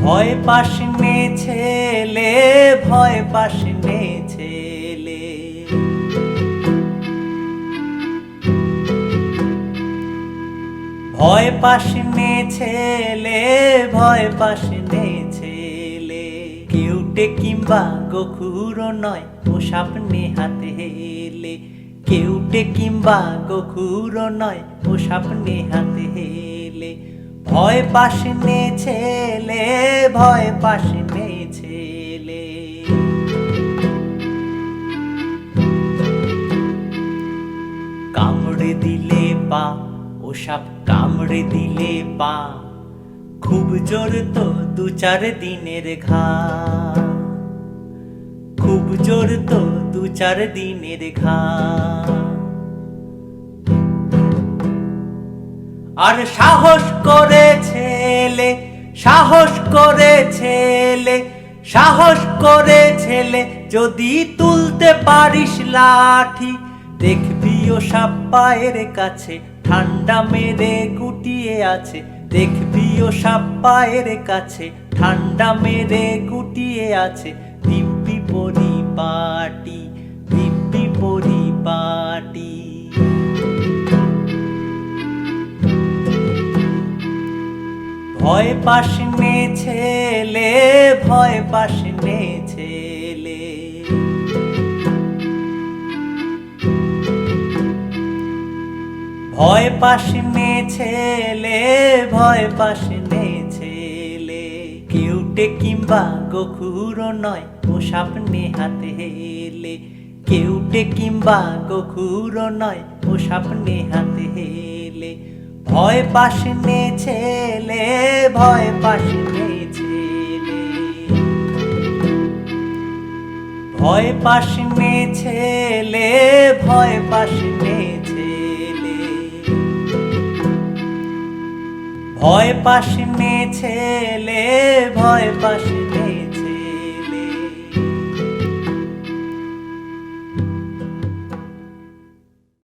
ভয় পাসনে ছেলে, ভয় পাসনে ছেলে। ভয় পাসনে ছেলে, ভয় পাসনে ছেলে। কেউটে কিংবা গোখুর নয়, ও সাপনে হাতে হেলে। কেউটে কিংবা গোখুর নয়, ও সাপনে হাতে হেলে। ভয় পাসনে ছেলে, ভয় পাসনে ছেলে। কামড়ে দিলে পা, ও সাপ কামড়ে দিলে পা। খুব জোর তো 2-4 দিনের ঘা। খুব জোর তো 2-4 দিনের ঘা। আর সাহস করে ছেলে, সাহস করে ছেলে, সাহস করে ছেলে, যদি তুলতে পারিস লাঠি। দেখবি ও সাপ পায়ের কাছে ঠান্ডা মেরে গুটিয়ে আছে। দেখবি ও সাপ পায়ের কাছে ঠান্ডা মেরে গুটিয়ে আছে। দিব্যি পরিপাটি, দিব্যি পরিপাটি। ভয় পাসনে ছেলে, ভয় পাসনে ছেলে। ভয় পাসনে ছেলে, ভয় পাসনে ছেলে। কেউটে কিংবা গোখুর নয়, ও সাপনে হাতে হেলে। কেউটে কিংবা গোখুর নয়, ও সাপনে হাতে হেলে। ভয় পাসনে ছেলে, ভয় পাসনে ছেলে। ভয় পাসনে ছেলে, ভয় পাসনে ছেলে। ভয় পাসনে ছেলে, ভয় পাসনে